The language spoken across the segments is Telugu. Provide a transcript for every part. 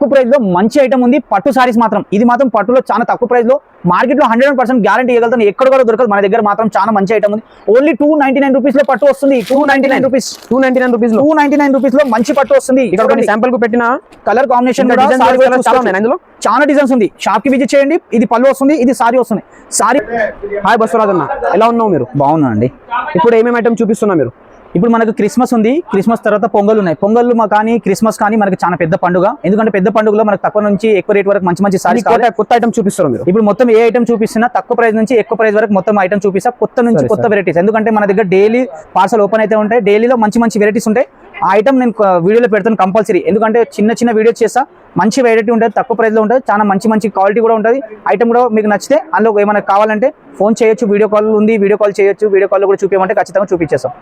తక్కువ ప్రైస్ లో మంచి ఐటమ్ ఉంది. పట్టు సారీస్ మాత్రం ఇది మాత్రం పట్టులో చాలా తక్కువ ప్రైస్ లో మార్కెట్ లో 100% గ్యారంటీ ఇవ్వగలుగుతాను. ఎక్కడ కూడా దొరకదు, మన దగ్గర మాత్రం చాలా మంచి ఐటమ్ ఉంది. ఓన్లీ 299 రూపీస్ లో పట్టు వస్తుంది. 299 రూపీస్ 299 రూపీస్ లో మంచి పట్టు వస్తుంది. ఇక్కడ కొన్ని శాంపుల్ కు పెట్టిన కలర్ కాంబినేషన్ చాలా డిజైన్స్ ఉంది. షాప్ కి విజిట్ చేయండి. ఇది పళ్ళు వస్తుంది, ఇది సారీ వస్తుంది. సారీ. హాయ్ బసవరాజ్ అన్న, ఎలా ఉన్నావు? మీరు బాగున్నా అండి. ఇప్పుడు ఏమేమి ఐటమ్ చూపిస్తున్నా మీరు? ఇప్పుడు మనకు క్రిస్మస్ ఉంది. క్రిస్మస్ తర్వాత పొంగల్ ఉన్నాయి. పొంగల్ కానీ క్రిస్మస్ కానీ మనకి చాలా పెద్ద పండుగ. ఎందుకంటే పెద్ద పండుగలో మనకు తక్కువ నుంచి ఎక్కువ రేట్ వరకు మంచి మంచి సారీస్ కొత్త ఐటమ్ చూపిస్తారు మీరు. ఇప్పుడు మొత్తం ఏ ఐటమ్ చూపిస్తున్నా తక్కువ ప్రైస్ నుంచి ఎక్కువ ప్రైస్ వరకు మొత్తం ఐటమ్ చూపిస్తా. కొత్త నుంచి కొత్త వెరైటీస్. ఎందుకంటే మన దగ్గర డైలీ పార్సల్ ఓపెన్ అయితే ఉంటాయి. డైలీలో మంచి మంచి వెరైటీస్ ఉంటాయి. ఆ ఐటమ్ నేను వీడియోలో పెడతాను కంపల్సరీ. ఎందుకంటే చిన్న చిన్న వీడియోస్ చేస్తా. మంచి వెరైటీ ఉంటుంది, తక్కువ ప్రైస్లో ఉంటుంది, చాలా మంచి మంచి క్వాలిటీ కూడా ఉంటుంది. ఐటమ్ కూడా మీకు నచ్చితే అందులో ఏమైనా కావాలంటే ఫోన్ చేయొచ్చు, వీడియో కాల్ ఉంది, వీడియో కాల్ చేయొచ్చు. వీడియో కాల్లో కూడా చూపించమంటే ఖచ్చితంగా చూపించేస్తాం.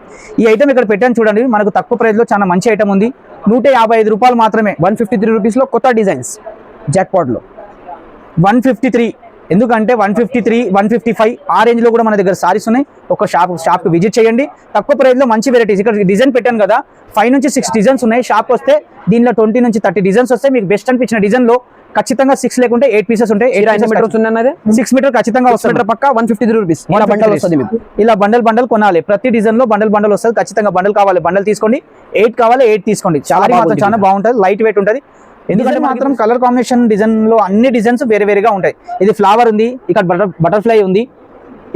ఈ ఐటమ్ ఇక్కడ పెట్టాను చూడండి. మనకు తక్కువ ప్రైస్లో చాలా మంచి ఐటమ్ ఉంది. 155 రూపాయలు మాత్రమే. 153 రూపీస్లో కొత్త డిజైన్స్ జాక్పాట్లో 153. ఎందుకంటే 153, 155 ఆ రేంజ్ లో కూడా మన దగ్గర సారీస్ ఉన్నాయి. ఒక షాప్ విజిట్ చేయండి. తక్కువ ప్రైస్ లో మంచి వెరైటీస్. ఇక్కడ డిజైన్ పెట్టాను కదా, 5 నుంచి 6 డిజైన్స్ ఉన్నాయి. షాప్ వస్తే దీనిలో 20 నుంచి 30 డిజైన్స్ వస్తాయి. మీకు బెస్ట్ అనిపించిన డిజైన్ లో ఖచ్చితంగా 6 లేకుంటే 8 పీసెస్ ఉంటాయి. 6 మీటర్ ఖచ్చితంగా వస్తుంది. పక్క 153 రూపీస్ ఇలా బండల్ వస్తుంది. మీకు ఇలా బండల్ కొనాలి. ప్రతి డిజైన్ లో బండల్ వస్తుంది. ఖచ్చితంగా బండల్ కావాలి, బండల్ తీసుకోండి. 8 కావాలి, 8 తీసుకోండి. చాలా బాగుంటుంది, లైట్ వెయిట్ ఉంటుంది. ఎందుకంటే మాత్రం కలర్ కాంబినేషన్ డిజైన్ లో అన్ని డిజైన్స్ వేరే వేరేగా ఉంటాయి. ఇది ఫ్లవర్ ఉంది, ఇక్కడ బటర్ఫ్లై ఉంది,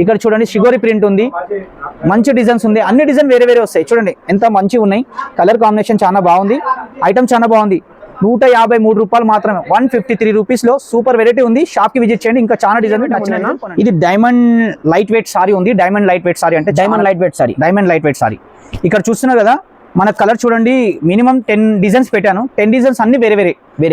ఇక్కడ చూడండి షిగోరి ప్రింట్ ఉంది, మంచి డిజైన్స్ ఉంది. అన్ని డిజైన్ వేరే వేరే వస్తాయి. చూడండి ఎంత మంచిగా ఉన్నాయి. కలర్ కాంబినేషన్ చాలా బాగుంది. ఐటమ్ చాలా బాగుంది. 153 రూపాయలు మాత్రమే. 153 రూపీస్ లో సూపర్ వెరైటీ ఉంది. షాప్ కి విజిట్ చేయండి. ఇంకా చాలా డిజైన్ నచ్చినా. ఇది డైమండ్ లైట్ వెయిట్ సారీ ఉంది. డైమండ్ లైట్ వెయిట్ సారీ అంటే డైమండ్ లైట్ వెయిట్ సారీ. ఇక్కడ చూస్తున్నారు కదా, మన కలర్ చూడండి. మినిమం 10 డిజైన్స్ పెట్టాను. 10 డిజైన్స్ అన్ని వేరే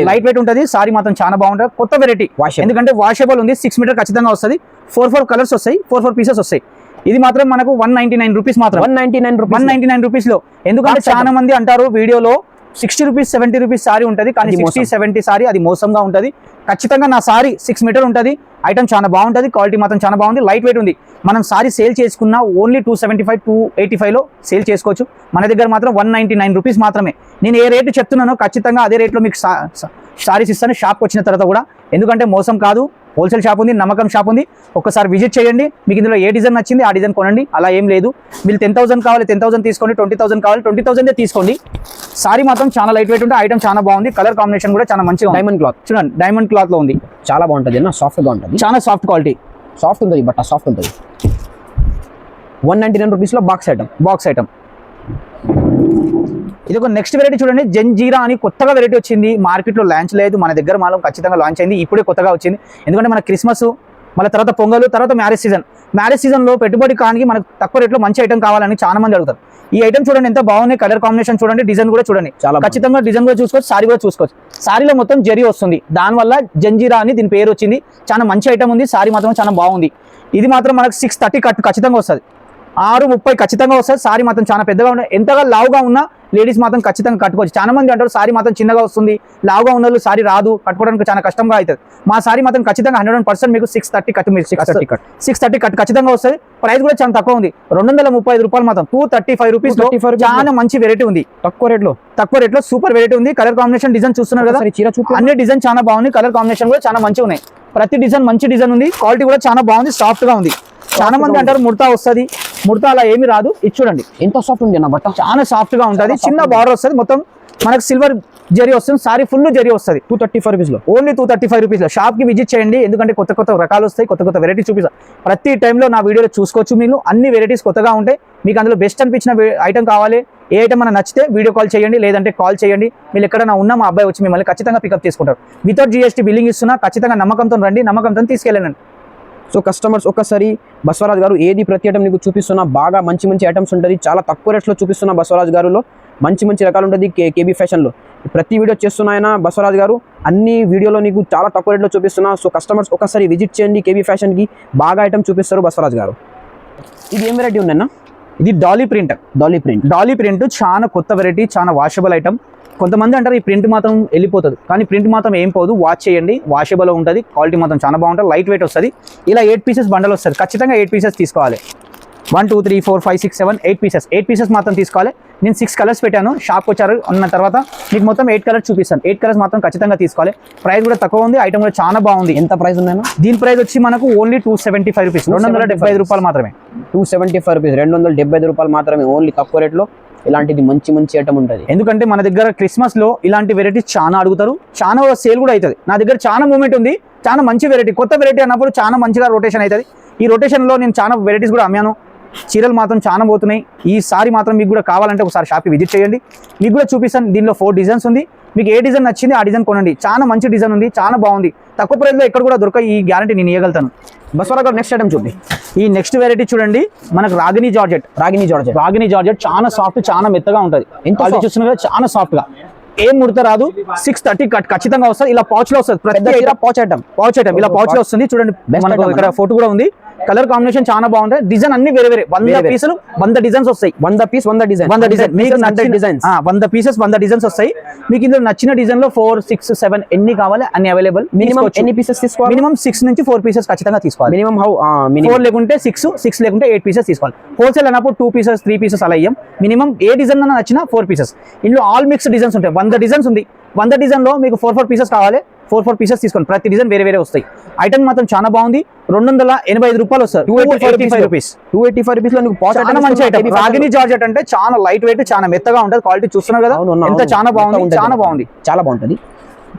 లైట్ వెయిట్ ఉంటుంది. సారీ మాత్రం చాలా బాగుంటుంది. కొత్త వెరైటీ. ఎందుకంటే వాషబుల్ ఉంది. 6 మీటర్ ఖచ్చితంగా వస్తుంది. 4 కలర్స్ వస్తాయి. 4 పీసెస్ వస్తాయి. ఇది మాత్రం మనకు 199 రూపీస్ మాత్రం. 199 రూపీస్ లో. ఎందుకంటే చాలా మంది అంటారు వీడియోలో 60 రూపీస్ 70 రూపీస్ సారీ ఉంటుంది, కానీ 60-70 సారీ అది మోసంగా ఉంటుంది. ఖచ్చితంగా నా సారీ 6 మీటర్ ఉంటుంది. ఐటమ్ చాలా బాగుంటుంది. క్వాలిటీ మాత్రం చాలా బాగుంది. లైట్ వెయిట్ ఉంది. మనం సారీ సేల్ చేసుకున్నా ఓన్లీ 275, 285 లో సేల్ చేసుకోవచ్చు. మన దగ్గర మాత్రం 199 రూపీస్ మాత్రమే. నేను ఏ రేటు చెప్తున్నానో ఖచ్చితంగా అదే రేట్లో మీకు సారీస్ ఇస్తాను షాప్కి వచ్చిన తర్వాత కూడా. ఎందుకంటే మోసం కాదు. హోల్సేల్ షాప్ ఉంది, నమ్మకం షాప్ ఉంది. ఒక్కసారి విజిట్ చేయండి. మీకు ఇందులో ఏ డిజైన్ నచ్చింది ఆ డిజైన్ కొనండి. అలా ఏం లేదు. మీరు 10,000 కావాలి 10,000 తీసుకోండి, 20,000 కావాలి 20,000 తీసుకోండి. సారీ మాత్రం చాలా లైట్ వెయిట్ ఉంటుంది. ఐటమ్ చాలా బాగుంది. కలర్ కాంబినేషన్ కూడా చాలా మంచిగా. డైమండ్ క్లాత్ చూడండి, డైమండ్ క్లాత్ లో ఉంది. చాలా బాగుంటుంది అన్న, సాఫ్ట్గా ఉంటుంది. చాలా సాఫ్ట్ క్వాలిటీ, సాఫ్ట్ ఉంటుంది. బట్ సాఫ్ట్ ఉంటుంది. 199 రూపీస్లో బాక్స్ ఐటమ్. ఇది ఒక నెక్స్ట్ వెరైటీ చూడండి. జంజీరా అని కొత్తగా వెరైటీ వచ్చింది. మార్కెట్లో లాంచ్ లేదు, మన దగ్గర మాత్రం ఖచ్చితంగా లాంచ్ అయింది. ఇప్పుడే కొత్తగా వచ్చింది. ఎందుకంటే మన క్రిస్మస్, మళ్ళీ తర్వాత పొంగల్, తర్వాత మ్యారేజ్ సీజన్లో పెట్టుబడి కానికి మనకు తక్కువ రేట్లో మంచి ఐటమ్ కావాలని చాలా మంది అడుగుతారు. ఈ ఐటమ్ చూడండి ఎంత బాగుంది. కలర్ కాంబినేషన్ చూడండి, డిజైన్ కూడా చూడండి. చాలా ఖచ్చితంగా డిజైన్ కూడా చూసుకోవచ్చు, సారీ కూడా చూసుకోవచ్చు. సారీలో మొత్తం జరీ వస్తుంది. దానివల్ల జంజీరా అని దీని పేరు వచ్చింది. చాలా మంచి ఐటమ్ ఉంది. సారీ మాత్రం చాలా బాగుంది. ఇది మాత్రం మనకు 630 కట్ ఖచ్చితంగా వస్తుంది. 630 ఖచ్చితంగా వస్తుంది. సారీ మాత్రం చాలా పెద్దగా ఉన్నాయి. ఎంతగా లావుగా ఉన్నా లేడీస్ మాత్రం ఖచ్చితంగా కట్టుకోవచ్చు. చాలా మంది అంటారు సారీ మాత్రం చిన్నగా వస్తుంది, లావుగా ఉన్న వాళ్ళు సారీ రాదు, కట్టుకోవడానికి చాలా కష్టంగా అవుతుంది. మా సారీ మాత్రం ఖచ్చితంగా 100% మీకు 630 కట్, మీరు 630 కట్ ఖచ్చితంగా వస్తుంది. ప్రైస్ కూడా చాలా తక్కువ ఉంది. 235 రూపాయలు మాత్రం. 235 రూపీస్ చాలా మంచి వెరైటీ ఉంది. తక్కువ రేట్లో సూపర్ వెరైటీ ఉంది. కలర్ కాంబినేషన్ డిజైన్ చూస్తున్నారు కదా, అన్ని డిజైన్ చాలా బాగుంది. కలర్ కాంబినేషన్ కూడా చాలా మంచిగా ఉన్నాయి. ప్రతి డిజైన్ మంచి డిజైన్ ఉంది. క్వాలిటీ కూడా చాలా బాగుంది, సాఫ్ట్ గా ఉంది. చాలా మంది అంటారు ముడతా వస్తుంది, ముడతా అలా ఏమి రాదు. ఇది చూడండి ఎంత సాఫ్ట్ ఉంది అన్న బట్ట. చాలా సాఫ్ట్ గా ఉంటుంది. చిన్న బార్డర్ వస్తుంది. మొత్తం మనకు సిల్వర్ జరీ వస్తుంది. సారీ ఫుల్ జరీ వస్తుంది. 235 రూపీస్లో, ఓన్లీ 235 రూపీస్లో. షాప్కి విజిట్ చేయండి. ఎందుకంటే కొత్త రకాలు వస్తాయి, కొత్త వెరైటీస్ చూపిస్తాను. ప్రతి టైంలో నా వీడియోలో చూసుకోవచ్చు. మీరు అన్ని వెరైటీస్ కొత్తగా ఉంటాయి. మీకు అందులో బెస్ట్ అనిపించిన ఐటమ్ కావాలి, ఏ ఐటమ్ అన్న నచ్చితే వీడియో కాల్ చేయండి, లేదంటే కాల్ చేయండి. మీరు ఎక్కడైనా ఉన్నా మా అబ్బాయి వచ్చి మిమ్మల్ని ఖచ్చితంగా పికప్ చేసుకుంటారు. వితౌట్ GST బిల్లింగ్ ఇస్తున్నా. ఖచ్చితంగా నమ్మకంతో రండి, నమ్మకంతో తీసుకెళ్ళండి. సో కస్టమర్స్ ఒక్కసారి బసవరాజ్ గారు ఏది ప్రతి ఐటమ్ నీకు చూపిస్తున్నా, బాగా మంచి ఐటమ్స్ ఉంటుంది. చాలా తక్కువ రేట్స్లో చూపిస్తున్నా బసవరాజ్ గారులో. మంచి రకాలు ఉంటుంది. KB ఫ్యాషన్లో ప్రతి వీడియో చేస్తున్నాయన బసవరాజ్ గారు. అన్ని వీడియోలో నీకు చాలా తక్కువ రేట్లో చూపిస్తున్నా. సో కస్టమర్స్ ఒకసారి విజిట్ చేయండి. KB ఫ్యాషన్కి బాగా ఐటమ్ చూపిస్తారు బసవరాజ్ గారు. ఇది ఏం వెరైటీ ఉందన్న? ఇది డాలీ ప్రింట్ చాలా కొత్త వెరైటీ, చాలా వాషబుల్ ఐటమ్. కొంతమంది అంటారు ఈ ప్రింట్ మాత్రం వెళ్ళిపోతుంది, కానీ ప్రింట్ మాత్రం ఏం పోదు. వాష్ చేయండి, వాషబుల్ ఉంటుంది. క్వాలిటీ మాత్రం చాలా బాగుంటుంది. లైట్ వెయిట్ వస్తుంది. ఇలా 8 పీసెస్ బండల్ వస్తుంది. ఖచ్చితంగా 8 పీసెస్ తీసుకోవాలి. 1 2 3 4 5 6 7 8 పీసెస్ 8 పీసెస్ మాత్రం తీసుకోవాలి. నేను 6 కలర్స్ పెట్టాను. షాప్కి వచ్చారు అన్న తర్వాత మీకు మొత్తం 8 కలర్స్ చూపిస్తాను. 8 కలర్స్ మాత్రం ఖచ్చితంగా తీసుకోవాలి. ప్రైస్ కూడా తక్కువ ఉంది, ఐటమ్ కూడా చాలా బాగుంది. ఎంత ప్రైస్ ఉన్నాను? దీని ప్రైస్ వచ్చి మనకు ఓన్లీ 275 రూపీస్, 275 రూపాయలు మాత్రమే. 275 రూపీస్, 275 రూపాయలు మాత్రమే. ఓన్లీ తక్కువ రేట్లో ఇలాంటిది మంచి మంచి ఐటమ్ ఉంటుంది. ఎందుకంటే మన దగ్గర క్రిస్మస్ లో ఇలాంటి వెరైటీస్ చాలా అడుగుతారు, చాలా సేల్ కూడా అవుతుంది. నా దగ్గర చాలా మూమెంట్ ఉంది, చాలా మంచి వెరైటీ, కొత్త వెరైటీ అన్నప్పుడు చాలా మంచిగా రొటేషన్ అవుతుంది. ఈ రొటేషన్ లో నేను చాలా వెరైటీస్ కూడా అమ్మాను. చీరలు మాత్రం చాలా పోతున్నాయి. ఈసారి మాత్రం మీకు కూడా కావాలంటే ఒకసారి షాప్కి విజిట్ చేయండి, మీకు కూడా చూపిస్తాను. దీనిలో 4 డిజైన్స్ ఉంది, మీకు ఏ డిజైన్ నచ్చింది ఆ డిజైన్ కొనండి. చాలా మంచి డిజైన్ ఉంది, చాలా బాగుంది. తక్కువ ప్రైస్లో ఎక్కడ కూడా దొరక, ఈ గ్యారంటీ నేను ఇవ్వగలుగుతాను. బస్వరాజ్ గారు నెక్స్ట్ ఐటమ్ చూపి. ఈ నెక్స్ట్ వెరైటీ చూడండి, మనకు రాగిని జార్జెట్. రాగిని జార్జెట్ చాలా సాఫ్ట్, చాలా మెత్తగా ఉంటుంది. ఎంత చూస్తున్నా కదా, చాలా సాఫ్ట్ గా, ఏం ముడత రాదు. 630 కట్ ఖచ్చితంగా వస్తుంది. ఇలా పౌచ్ లో వస్తుంది, పౌచ్ ఐటమ్ ఇలా పౌచ్ లో వస్తుంది. చూడండి మనకు ఇక్కడ ఫోటో కూడా ఉంది. కలర్ కాంబినేషన్ చాలా బాగుంటుంది. డిజైన్ అన్ని వేరే వేరే 100 పీసులు 100 డిజైన్స్ వస్తాయి. 100 పీస్ 100 డిజైన్, 100 డిజైన్ మీకు నచ్చిన డిజైన్స్, 100 పీసెస్ 100 డిజైన్స్ వస్తాయి. మీకు ఇందులో నచ్చిన డిజైన్ లో 4 6 7 ఎన్ని కావాలి అన్ని అవైలబుల్. మినిమం ఎన్ని పీసెస్ తీసుకోవాలి? మినిమం 6 నుంచి 4 పీసెస్ ఖచ్చితంగా తీసుకోవాలి. మినిమం 4 లేకుంటే 6 లేకుంటే 8 పీసెస్ తీసుకోవాలి. హోల్సేల్ అన్నప్పుడు 2 పీసెస్ 3 పీసెస్ అలా అయ్యాం. మినిమం ఏ డిజైన్ అన్న నచ్చినా 4 పీసెస్. ఇందులో ఆల్ మిక్స్ డిజైన్స్ ఉంటాయి. 100 డిజైన్స్ ఉంది. 100 డిజైన్ లో మీకు 4 పీసెస్ కావాలి. 4 పీసెస్ తీసుకోండి. ప్రతి డిజైన్ వేరే వేరే వస్తాయి. ఐటమ్ మాత్రం చాలా బాగుంది. 285 రూపాయలు వస్తుంది. 285 రూపీస్. 285 రూపీస్ లో చాలా మంచి ఐటమ్. రాగిని జార్జెట్ అంటే చాలా లైట్ వెయిట్, చాలా మెత్తగా ఉంటుంది. క్వాలిటీ చూస్తున్నారు కదా, ఎంత చాలా బాగుంది, చాలా బాగుంది, చాలా బాగుంటుంది.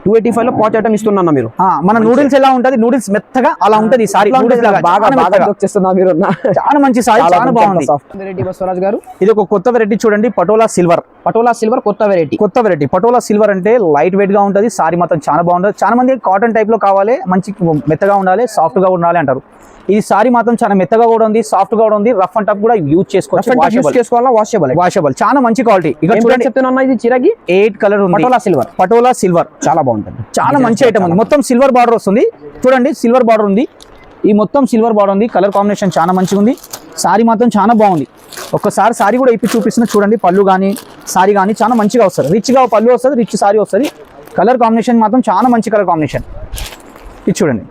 285 లో పాచ్ ఐటమ్ ఇస్తున్నా మీరు. మన నూడిల్స్ ఎలా ఉంటది, నూడిల్స్ మెత్తగా అలా ఉంటది. సారీ చాలా మంచి సారీ, చాలా బాగుంది. బస్వరాజ్ గారు ఇది ఒక కొత్త వెరైటీ చూడండి, పటోలా సిల్వర్. కొత్త వెరైటీ. పటోలా సిల్వర్ అంటే లైట్ వెయిట్ గా ఉంటది. సారీ మాత్రం చాలా బాగుంటుంది. చాలా మంది కాటన్ టైప్ లో కావాలి, మంచి మెత్తగా ఉండాలి, సాఫ్ట్ గా ఉండాలి అంటారు. ఇది సారీ మాత్రం చాలా మెత్తగా కూడా ఉంది, సాఫ్ట్ గా కూడా ఉంది. రఫ్ అండ్ టఫ్ కూడా యూజ్ చేసుకోవాలి. వాషబుల్ చాలా మంచి క్వాలిటీ. ఇక్కడ చూడండి చెప్తున్నా, ఇది చిరకి 8 కలర్ ఉంది. పటోలా సిల్వర్ చాలా బాగుంటుంది, చాలా మంచి ఐటమ్ ఉంది. మొత్తం సిల్వర్ బార్డర్ వస్తుంది. చూడండి సిల్వర్ బార్డర్ ఉంది. ఈ మొత్తం సిల్వర్ బార్డర్ ఉంది. కలర్ కాంబినేషన్ చాలా మంచిగా ఉంది. సారీ మాత్రం చాలా బాగుంది. ఒక్కసారి సారీ కూడా ఇప్పి చూపిస్తున్నా చూడండి. పళ్ళు కానీ సారీ కానీ చాలా మంచిగా వస్తుంది. రిచ్ గా పళ్ళు వస్తుంది, రిచ్ సారీ వస్తుంది. కలర్ కాంబినేషన్ మాత్రం చాలా మంచి కలర్ కాంబినేషన్. ఇది చూడండి,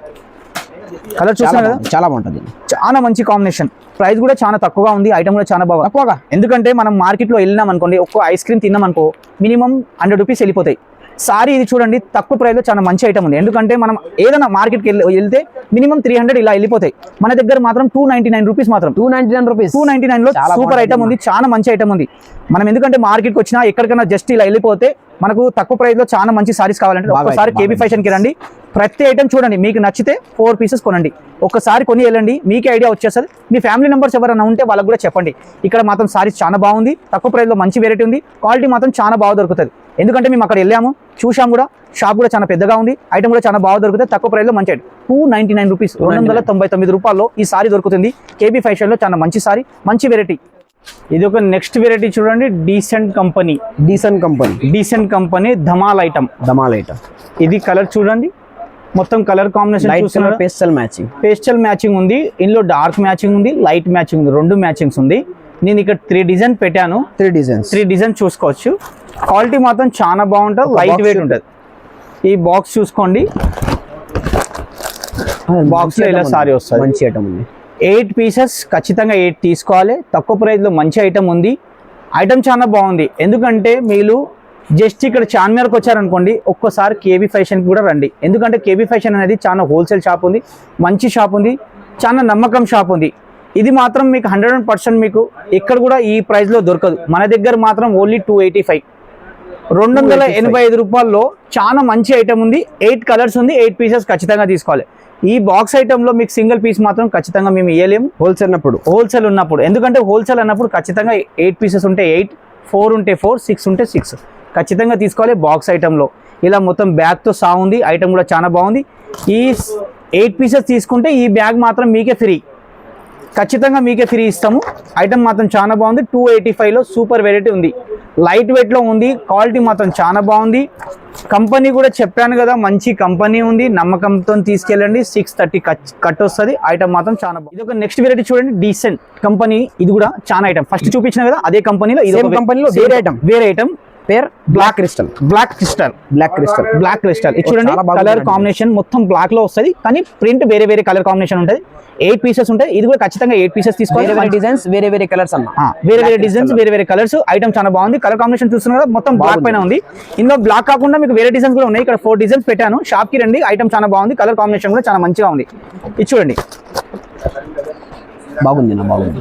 కలర్ చూస్తున్నారు కదా, చాలా బాగుంటుంది, చాలా మంచి కాంబినేషన్. ప్రైస్ కూడా చాలా తక్కువగా ఉంది. ఐటమ్ కూడా చాలా తక్కువగా. ఎందుకంటే మనం మార్కెట్లో వెళ్ళినాం అనుకోండి, ఒక్క ఐస్ క్రీమ్ తిన్నాం అనుకో, మినిమం 100 రూపీస్ వెళ్ళిపోతాయి. సారీ ఇది చూడండి, తక్కువ ప్రైస్లో చాలా మంచి ఐటమ్ ఉంది. ఎందుకంటే మనం ఏదైనా మార్కెట్కి వెళ్తే మినిమం 300 ఇలా వెళ్ళిపోతాయి. మన దగ్గర మాత్రం 299 రూపీస్, మాత్రం 299 లో సూపర్ ఐటమ్ ఉంది, చాలా మంచి ఐటమ్ ఉంది. మనం ఎందుకంటే మార్కెట్కి వచ్చినా ఎక్కడికైనా జస్ట్ ఇలా వెళ్ళిపోతే మనకు తక్కువ ప్రైస్లో చాలా మంచి సారీస్ కావాలంటే ఒక్కసారి కేబీ ఫ్యాషన్కి రండి. ప్రతి ఐటమ్ చూడండి, మీకు నచ్చితే 4 పీసెస్ కొనండి. ఒక్కసారి కొని వెళ్ళండి, మీకే ఐడియా వచ్చేస్తుంది. మీ ఫ్యామిలీ మెంబర్స్ ఎవరైనా ఉంటే వాళ్ళకి కూడా చెప్పండి. ఇక్కడ మాత్రం సారీస్ చాలా బాగుంది, తక్కువ ప్రైస్లో మంచి వెరైటీ ఉంది. క్వాలిటీ మాత్రం చాలా బాగా దొరుకుతుంది. ఎందుకంటే మేము అక్కడ వెళ్ళాము, చూసాం కూడా. షాప్ కూడా చాలా పెద్దగా ఉంది. ఐటమ్ కూడా చాలా బాగా దొరుకుతుంది. తక్కువ ప్రైస్లో మంచి ఐటమ్. 299 రూపీస్, 299 రూపాయల్లో ఈ సారీ దొరుకుతుంది. కేబీ ఫ్యాషన్లో చాలా మంచి సారీ, మంచి వెరైటీ. ఇది ఒక నెక్స్ట్ వెరైటీ చూడండి, డీసెంట్ కంపెనీ ధమాల్ ఐటమ్. ఇది కలర్ చూడండి, మొత్తం కలర్ కాంబినేషన్ చూస్తున్నారు. పేస్టల్ మ్యాచింగ్ ఉంది. ఇందులో డార్క్ మ్యాచింగ్ ఉంది, లైట్ మ్యాచింగ్ ఉంది, 2 మ్యాచింగ్స్ ఉంది. నేను ఇక్కడ 3 డిజైన్ పెట్టాను. 3 డిజైన్ చూసుకోవచ్చు. క్వాలిటీ మాత్రం చాలా బాగుంటుంది, లైట్ వెయిట్ ఉంటుంది. ఈ బాక్స్ చూసుకోండి, బాక్స్ లో ఇలా సారీ వస్తుంది. మంచి ఐటమ్ ఉంది. 8 పీసెస్ ఖచ్చితంగా 8 తీసుకోవాలి. తక్కువ ప్రైస్లో మంచి ఐటమ్ ఉంది. ఐటమ్ చాలా బాగుంది. ఎందుకంటే మీరు జస్ట్ ఇక్కడ చార్మినార్కి వచ్చారనుకోండి, ఒక్కసారి కేబీ ఫ్యాషన్కి కూడా రండి. ఎందుకంటే కేబీ ఫ్యాషన్ అనేది చాలా హోల్సేల్ షాప్ ఉంది, మంచి షాప్ ఉంది, చాలా నమ్మకం షాప్ ఉంది. ఇది మాత్రం మీకు 100% మీకు ఎక్కడ కూడా ఈ ప్రైస్లో దొరకదు. మన దగ్గర మాత్రం ఓన్లీ 285, 285 రూపాయల్లో చాలా మంచి ఐటమ్ ఉంది. 8 కలర్స్ ఉంది. 8 పీసెస్ ఖచ్చితంగా తీసుకోవాలి. ఈ బాక్స్ ఐటెంలో మీకు సింగిల్ పీస్ మాత్రం ఖచ్చితంగా మేము ఇవ్వలేము హోల్సేల్ ఉన్నప్పుడు. ఎందుకంటే హోల్సేల్ అన్నప్పుడు ఖచ్చితంగా 8 పీసెస్ ఉంటే 8, 4 ఉంటే 4, 6 ఉంటే 6 ఖచ్చితంగా తీసుకోవాలి. బాక్స్ ఐటెంలో ఇలా మొత్తం బ్యాగ్తో ఉంది. ఐటమ్ కూడా చాలా బాగుంది. ఈ 8 పీసెస్ తీసుకుంటే ఈ బ్యాగ్ మాత్రం మీకే ఫ్రీ, ఖచ్చితంగా మీకే ఫ్రీ ఇస్తాము. ఐటమ్ మాత్రం చాలా బాగుంది. 285లో సూపర్ వెరైటీ ఉంది, లైట్ వెయిట్లో ఉంది. క్వాలిటీ మాత్రం చాలా బాగుంది. కంపెనీ కూడా చెప్పాను కదా, మంచి కంపెనీ ఉంది, నమ్మకంతో తీసుకెళ్ళండి. 630 కట్ వస్తుంది. ఐటమ్ మాత్రం చాలా బాగుంది. ఇది ఒక నెక్స్ట్ వెరైటీ చూడండి, డీసెంట్ కంపెనీ. ఇది కూడా చాలా ఐటమ్ ఫస్ట్ చూపించిన కదా, అదే కంపెనీలో వేరే item. Pair black crystal. Black crystal ఇది చూడండి చాలా బాగుంది కలర్ అండి. కాంబినేషన్ మొత్తం బ్లాక్ లో వస్తుంది కానీ ప్రింట్ వేరే వేరే కలర్ కాంబినేషన్ ఉంటుంది 8 పీసెస్ ఉంటాయి ఇది కూడా ఖచ్చితంగా 8 పీసెస్ తీసుకోవాలి వేరే డిజైన్స్ వేరే కలర్స్ అన్న. వేరే వేరే డిజైన్స్ వేరే కలర్స్ ఐటమ్ చాలా బాగుంది కలర్ కాంబినేషన్ చూస్తున్నారు కదా మొత్తం బ్లాక్ పైన ఉంది ఇందులో బ్లాక్ కాకుండా మీకు వేరే డిజైన్స్ కూడా ఉన్నాయి ఇక్కడ 4 డిజైన్స్ పెట్టాను షాప్ కి రండి ఐటమ్ చాలా బాగుంది కలర్ కాంబినేషన్ కూడా చాలా మంచిగా ఉంది ఇది చూడండి బాగుంది అన్న బాగుంది.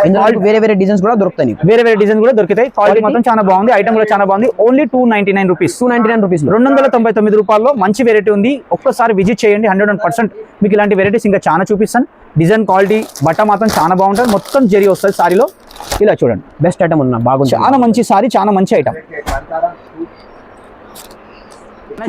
ఇందులో వేరే డిజైన్స్ కూడా దొరుకుతాయి నీకు. వేరే డిజైన్ కూడా దొరుకుతాయి క్వాలిటీ మాత్రం చాలా బాగుంది ఐటమ్ కూడా చాలా బాగుంది ఓన్లీ 299 రూపీస్ 299 రూపీస్ 299 రూపాయల్లో మంచి వెరైటీ ఉంది ఒక్కసారి విజిట్ చేయండి 100% మీకు ఇలాంటి వెరైటీస్ ఇంకా చాలా చూపిస్తాను డిజైన్ క్వాలిటీ బట్ట మాత్రం చాలా బాగుంటుంది మొత్తం జరి వస్తుంది సారీలో ఇలా చూడండి బెస్ట్ ఐటమ్ అన్న బాగుంది చాలా మంచి సారీ చాలా మంచి ఐటమ్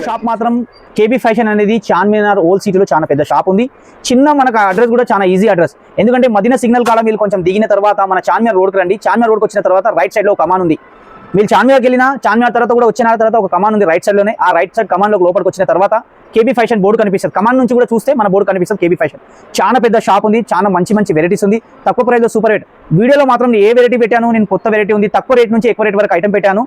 షాప్ మాత్రం కేబీ ఫ్యాషన్ అనేది చార్మినార్ ఓల్డ్ సిటీలో చాలా పెద్ద షాప్ ఉంది చిన్న మనకు అడ్రస్ కూడా చాలా ఈజీ అడ్రస్ ఎందుకంటే మదీనా సిగ్నల్ కాడ మీరు కొంచెం దిగిన తర్వాత మన చార్మినార్ రోడ్కి రండి చార్మినార్ రోడ్కి వచ్చిన తర్వాత రైట్ సైడ్ లో ఒక కమాన్ ఉంది మీరు చార్మినార్కి వెళ్ళినా చార్మినార్ తర్వాత కూడా వచ్చిన తర్వాత ఒక కమాన్ ఉంది రైట్ సైడ్ లోనే ఆ రైట్ సైడ్ కమాన్ లో లోపలికి వచ్చిన తర్వాత కేబీ ఫ్యాషన్ బోర్డు కనిపిస్తుంది కమాన్ నుంచి కూడా చూస్తే మన బోర్డు కనిపిస్తుంది కేబీ ఫ్యాషన్ చాలా పెద్ద షాప్ ఉంది చాలా మంచి వెరైటీస్ ఉంది తక్కువ ప్రైస్ లో సూపర్ రేట్ వీడియోలో మాత్రం ఏ వెరైటీ పెట్టాను నేను కొత్త వెరైటీ ఉంది తక్కువ రేట్ నుంచి ఎక్కువ రేట్ వరకు ఐటమ్ పెట్టాను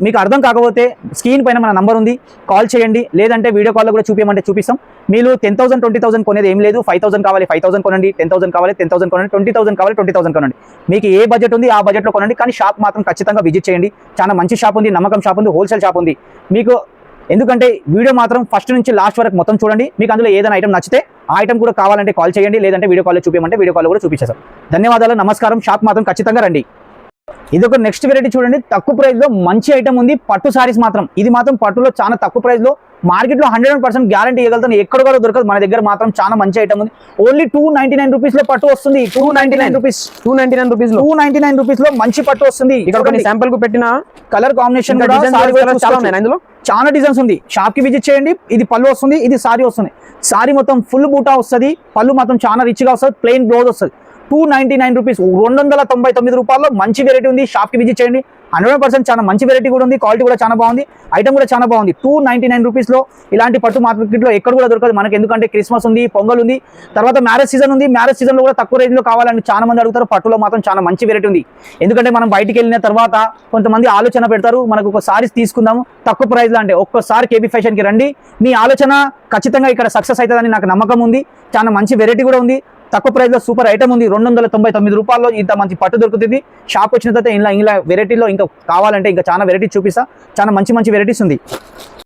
మీకు అర్థం కాకపోతే స్క్రీన్ పైన మన నంబర్ ఉంది కాల్ చేయండి లేదంటే వీడియో కాల్లో కూడా చూపించమంటే చూపిస్తాం మీరు 10,000 20,000 కొనేది ఏం లేదు 5,000 కావాలి 5,000 కొనండి 10,000 కావాలి 10,000 కొనండి 20,000 కావాలి 20,000 కొనండి మీకు ఏ బడ్జెట్ ఉంది ఆ బడ్జెట్లో కొనండి కానీ షాప్ మాత్రం ఖచ్చితంగా విజిట్ చేయండి చాలా మంచి షాప్ ఉంది నమ్మకం షాప్ ఉంది హోల్సేల్ షాప్ ఉంది మీకు ఎందుకంటే వీడియో మాత్రం ఫస్ట్ నుంచి లాస్ట్ వరకు మొత్తం చూడండి మీకు అందులో ఏదైనా ఐటమ్ నచ్చితే ఆ ఐటమ్ కూడా కావాలంటే కాల్ చేయండి లేదంటే వీడియో కాల్లో చూపించమంటే వీడియో కాల్లో కూడా చూపించేస్తాం ధన్యవాదాలు నమస్కారం షాప్ మాత్రం ఖచ్చితంగా రండి ఇది ఒక నెక్స్ట్ వెరైటీ చూడండి తక్కువ ప్రైస్ లో మంచి ఐటమ్ ఉంది పట్టు సారీస్ మాత్రం ఇది మాత్రం పట్టులో చాలా తక్కువ ప్రైస్ లో మార్కెట్ లో 100% గ్యారంటీ ఇవ్వగలుగుతాను ఎక్కడ కూడా దొరకదు మన దగ్గర మాత్రం చాలా మంచి ఐటమ్ ఉంది ఓన్లీ 299 రూపీస్ లో పట్టు వస్తుంది 299 రూపీస్ 299 రూపీస్ లో మంచి పట్టు వస్తుంది ఇక్కడ కొన్ని శాంపుల్ కు పెట్టిన కలర్ కాంబినేషన్ చాలా డిజైన్స్ ఉంది షాప్ కి విజిట్ చేయండి ఇది పళ్ళు వస్తుంది ఇది సారీ వస్తుంది సారీ మొత్తం ఫుల్ బూటా వస్తుంది పళ్ళు మాత్రం చాలా రిచ్ గా వస్తుంది ప్లెయిన్ బ్లౌజ్ వస్తుంది 299 రూపీస్ 299 రూపాయల్లో మంచి వెరైటీ ఉంది షాప్ కి విజిట్ చేయండి 100% చాలా మంచి వెరైటీ కూడా ఉంది క్వాలిటీ కూడా చాలా బాగుంది ఐటమ్ కూడా చాలా బాగుంది 299 రూపీస్ లో ఇలాంటి పట్టు మార్కెట్ లో ఎక్కడ కూడా దొరకదు మనకి ఎందుకంటే క్రిస్మస్ ఉంది పొంగల్ ఉంది తర్వాత మ్యారేజ్ సీజన్ ఉంది మ్యారేజ్ సీజన్ లో కూడా తక్కువ రేంజ్ లో కావాలని చాలా మంది అడుగుతారు పట్టులో మాత్రం చాలా మంచి వెరైటీ ఉంది ఎందుకంటే మనం బయటికి వెళ్ళిన తర్వాత కొంతమంది ఆలోచన పెడతారు మనకు ఒక సారీస్ తీసుకుందాము తక్కువ ప్రైస్ లో అంటే ఒక్కసారి కేబీ ఫ్యాషన్ కి రండి మీ ఆలోచన ఖచ్చితంగా ఇక్కడ సక్సెస్ అవుతుందని నాకు నమ్మకం ఉంది చాలా మంచి వెరైటీ కూడా ఉంది తక్కువ ప్రైస్ లో సూపర్ ఐటమ్ ఉంది 299 రూపాయల్లో ఇంత మంచి పట్టు దొరుకుతుంది షాప్ వచ్చిన తర్వాత ఇలా వెరైటీలో ఇంకా కావాలంటే ఇంకా చాలా వెరైటీ చూపిస్తా చాలా మంచి వెరైటీస్ ఉంది